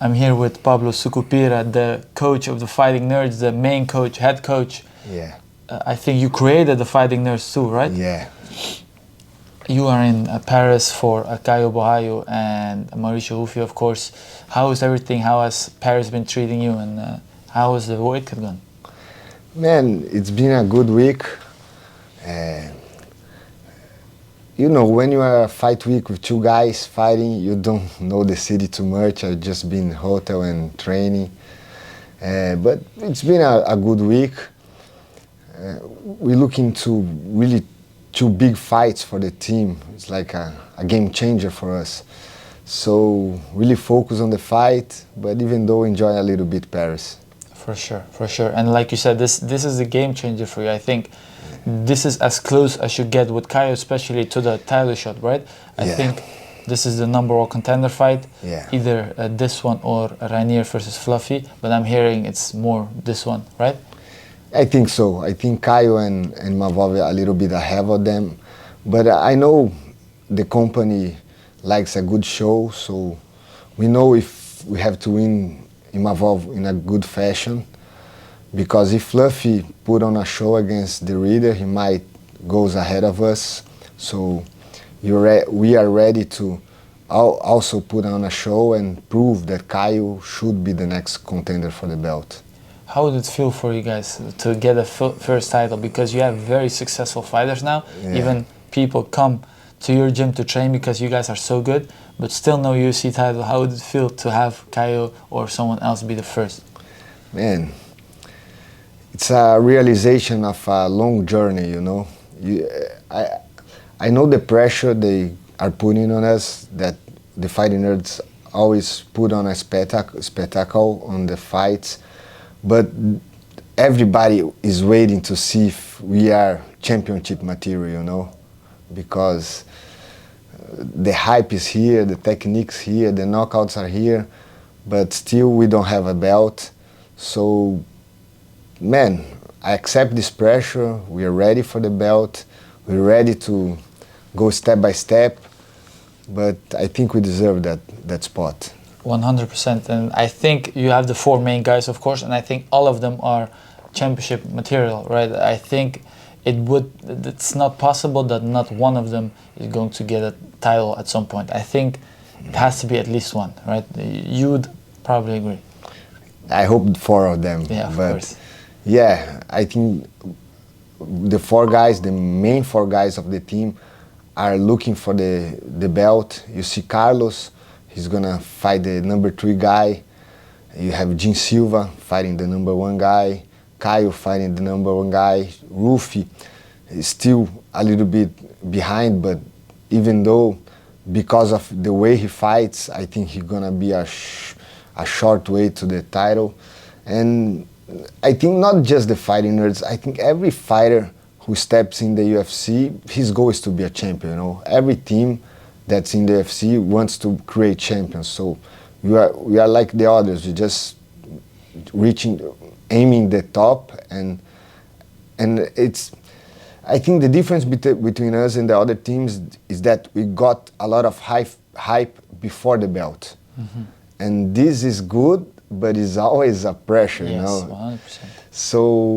I'm here with Pablo Sucupira, the coach of the Fighting Nerds, the main coach, head coach. Yeah. I think you created the Fighting Nerds too, right? Yeah. You are in Paris for Caio Borraio and Mauricio Rufio, of course. How is everything? How has Paris been treating you, and how is the week gone? Man, it's been a good week. You know, when you are a fight week with two guys fighting, you don't know the city too much. I've just been in hotel and training. But it's been a good week. We're looking to really two big fights for the team. It's like a game changer for us. So really focus on the fight, but even though enjoy a little bit Paris. For sure, for sure. And like you said, this is a game changer for you. I think this is as close as you get with Caio, especially to the title shot, right? I think this is the number one contender fight. Yeah. Either this one or Rainier versus Fluffy, but I'm hearing it's more this one, right? I think so. I think Caio and Mavov are a little bit ahead of them. But I know the company likes a good show, so we know if we have to win Mavov in a good fashion. Because if Fluffy put on a show against the Reader, he might goes ahead of us. So we are ready to also put on a show and prove that Caio should be the next contender for the belt. How would it feel for you guys to get a first title? Because you have very successful fighters now. Yeah. Even people come to your gym to train because you guys are so good, but still no UFC title. How would it feel to have Caio or someone else be the first? Man, it's a realization of a long journey, you know. I know the pressure they are putting on us, that the Fighting Nerds always put on a spectacle on the fights, but everybody is waiting to see if we are championship material, you know, because the hype is here, the techniques here, the knockouts are here, but still we don't have a belt. So, man, I accept this pressure. We are ready for the belt. We're ready to go step by step, but I think we deserve that spot. 100%. And I think you have the four main guys, of course, and I think all of them are championship material, right? I think it's not possible that not one of them is going to get a title at some point. I think it has to be at least one, right? You would probably agree. I hope four of them. Yeah, of course. Yeah, I think the four guys, the main four guys of the team, are looking for the belt. You see Carlos, he's gonna fight the number 3 guy. You have Jim Silva fighting the number 1 guy. Caio fighting the number 1 guy. Rufy is still a little bit behind, but even though, because of the way he fights, I think he's gonna be a short way to the title. And I think not just the Fighting Nerds, I think every fighter who steps in the UFC, his goal is to be a champion, you know. Every team that's in the UFC wants to create champions. So we are like the others, we're just aiming the top, and it's, I think the difference between us and the other teams is that we got a lot of hype before the belt. Mm-hmm. And this is good, but it's always a pressure, you know. 100%. So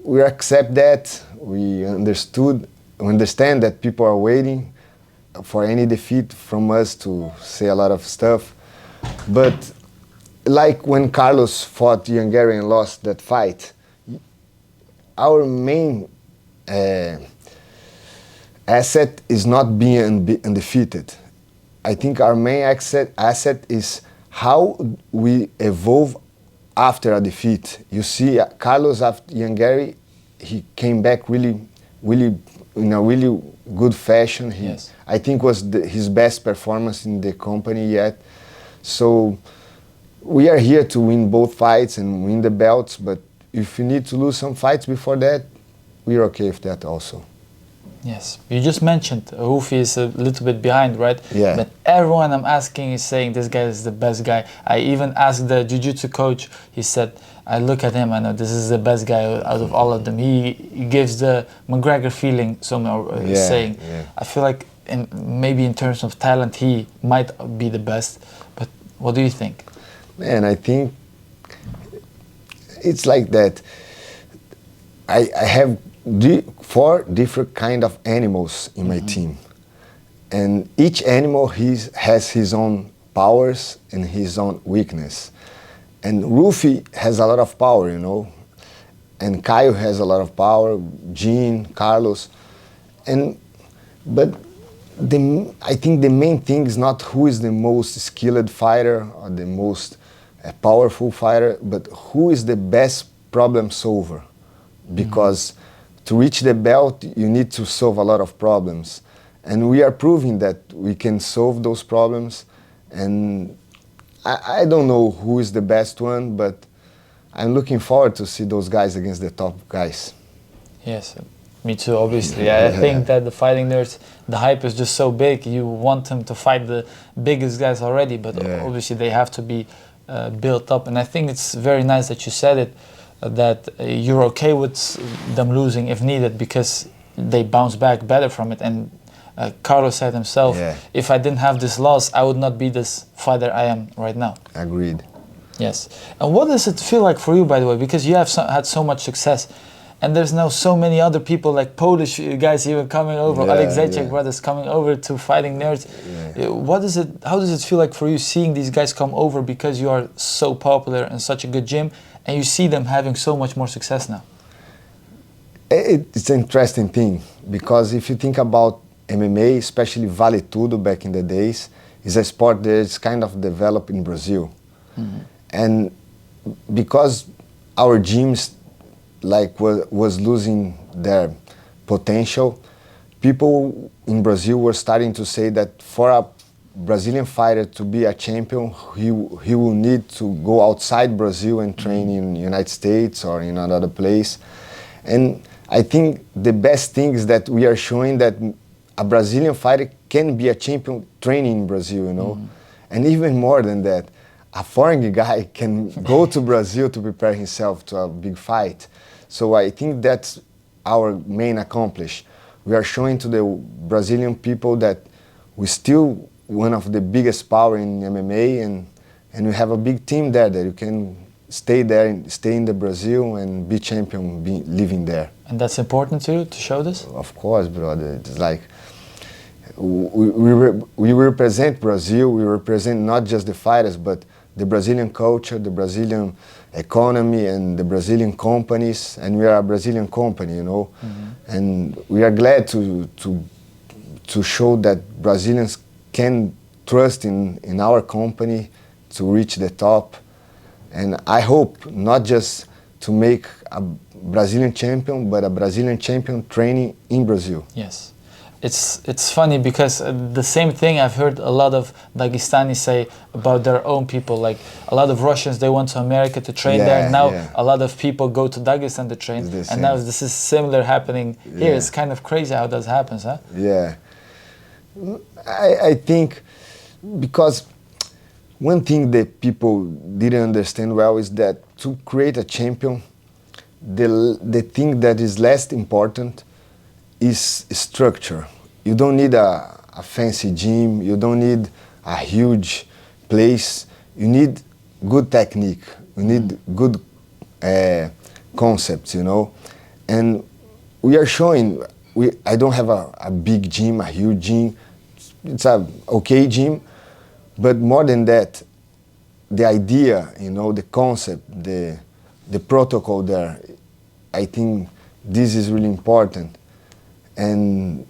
we accept that. We understand that people are waiting for any defeat from us to say a lot of stuff. But like when Carlos fought Yangari and lost that fight, our main asset is not being undefeated. I think our main asset is how we evolve after a defeat. You see, Carlos after Yangari, he came back really in a really good fashion. Yes. I think was his best performance in the company yet. So we are here to win both fights and win the belts, but if we need to lose some fights before that, we're okay with that also. Yes, you just mentioned Rufy is a little bit behind, right? Yeah. But everyone I'm asking is saying this guy is the best guy. I even asked the jiu-jitsu coach. He said, I look at him, I know this is the best guy out of all of them. He gives the McGregor feeling, saying. Yeah. I feel like maybe in terms of talent, he might be the best. But what do you think? Man, I think it's like that. I have 4 different kind of animals in my team, and each animal has his own powers and his own weakness. And Rufy has a lot of power, you know, and Caio has a lot of power, Gene, Carlos, and but I think the main thing is not who is the most skilled fighter or the most powerful fighter, but who is the best problem solver. Because to reach the belt, you need to solve a lot of problems. And we are proving that we can solve those problems. And I don't know who is the best one, but I'm looking forward to see those guys against the top guys. Yes, me too, obviously. I think that the Fighting Nerds, the hype is just so big. You want them to fight the biggest guys already, but obviously they have to be built up. And I think it's very nice that you said it, that you're okay with them losing if needed, because they bounce back better from it. And Carlos said himself, if I didn't have this loss, I would not be this fighter I am right now. Agreed. Yes. And what does it feel like for you, by the way? Because you have had so much success, and there's now so many other people, like Polish guys even coming over, Alexejczyk brothers coming over to Fighting Nerds. How does it feel like for you seeing these guys come over because you are so popular and such a good gym, and you see them having so much more success now? It's an interesting thing, because if you think about MMA, especially Vale Tudo back in the days, is a sport that is kind of developed in Brazil. And because our gyms was losing their potential, people in Brazil were starting to say that for a Brazilian fighter to be a champion, he will need to go outside Brazil and train in the United States or in another place. And I think the best thing is that we are showing that a Brazilian fighter can be a champion training in Brazil, you know. And even more than that, a foreign guy can go to Brazil to prepare himself to a big fight. So I think that's our main accomplishment. We are showing to the Brazilian people that we're still one of the biggest power in MMA, and we have a big team there that you can stay there and stay in the Brazil and be champion living there. And that's important to you, to show this? Of course, brother. It's like we represent Brazil. We represent not just the fighters, but the Brazilian culture, the Brazilian economy, and the Brazilian companies. And we are a Brazilian company, you know. And we are glad to show that Brazilians can trust in our company to reach the top. And I hope not just to make a Brazilian champion, but a Brazilian champion training in Brazil. Yes. It's funny because the same thing I've heard a lot of Dagestani say about their own people. Like a lot of Russians, they went to America to train there. Now a lot of people go to Dagestan to train. And now this is similar happening here. It's kind of crazy how that happens, huh? Yeah. I think because one thing that people didn't understand well is that to create a champion, the thing that is less important is structure. You don't need a fancy gym, you don't need a huge place, you need good technique, you need good concepts, you know. And we are showing, I don't have a big gym, a huge gym, it's a okay gym, but more than that, the idea, you know, the concept, the protocol there, I think this is really important. And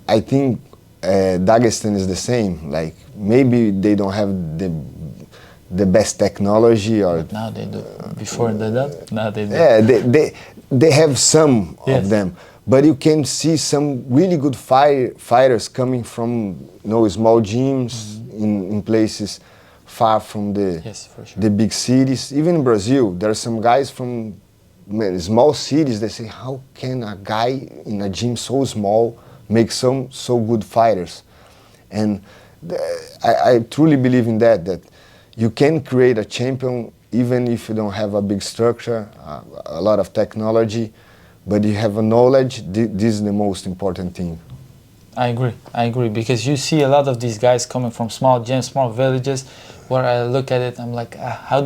I think Dagestan is the same. Like maybe they don't have the best technology, or but now they do. Before they did, now they do. Yeah, they have some of them, but you can see some really good fighters coming from small gyms in places far from the big cities. Even in Brazil, there are some guys from small cities. They say, how can a guy in a gym so small make so good fighters? And I truly believe in that you can create a champion even if you don't have a big structure, a lot of technology, but you have a knowledge. This is the most important thing. I agree, because you see a lot of these guys coming from small gyms, small villages, where I look at it, I'm like, how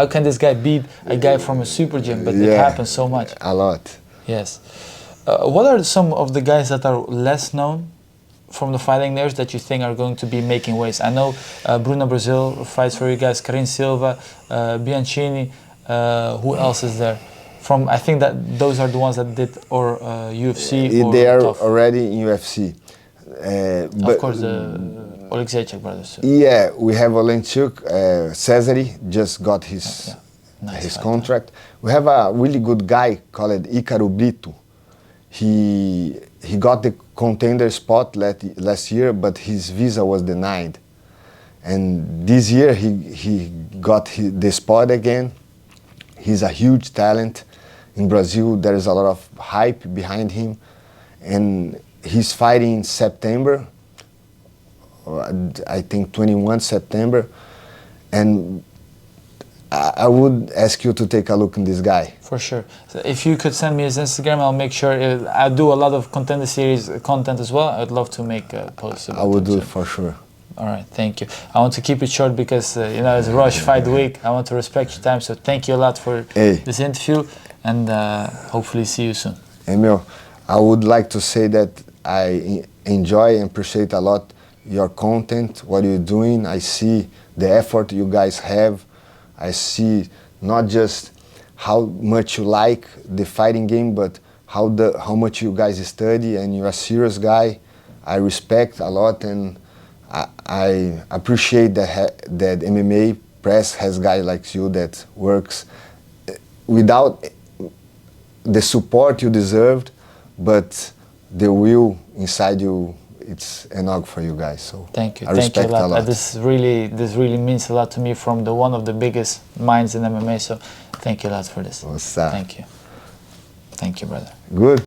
can this guy beat a guy from a super gym? But it happens so much. A lot. Yes. What are some of the guys that are less known from the fighting nerds that you think are going to be making waves? I know Bruno Brazil fights for you guys, Karin Silva, Bianchini. Who else is there? I think that those are the ones that did UFC. They are tough. already in UFC. Of course, the Oleksiejczuk brothers. Yeah, we have Oleksiejczuk. Cesare just got his contract. We have a really good guy called Ícaro Brito. He got the contender spot last year, but his visa was denied. And this year he got the spot again. He's a huge talent. In Brazil, there is a lot of hype behind him. And he's fighting in September, I think 21 September. And I would ask you to take a look in this guy. For sure. So if you could send me his Instagram, I'll make sure. I do a lot of Contender Series content as well. I'd love to make posts about it. I will do it for sure. All right, thank you. I want to keep it short because, it's Rush Fight Week. I want to respect your time, so thank you a lot for this interview, and hopefully see you soon. Emil, I would like to say that I enjoy and appreciate a lot your content, what you're doing. I see the effort you guys have. I see not just how much you like the fighting game, but how much you guys study, and you're a serious guy. I respect a lot, and I appreciate that MMA press has guys like you that works without the support you deserved, but the will inside you, it's enough for you guys. So thank you. I respect you a lot. A lot. This really means a lot to me from one of the biggest minds in MMA. So thank you a lot for this. What's that? Thank you. Thank you, brother. Good.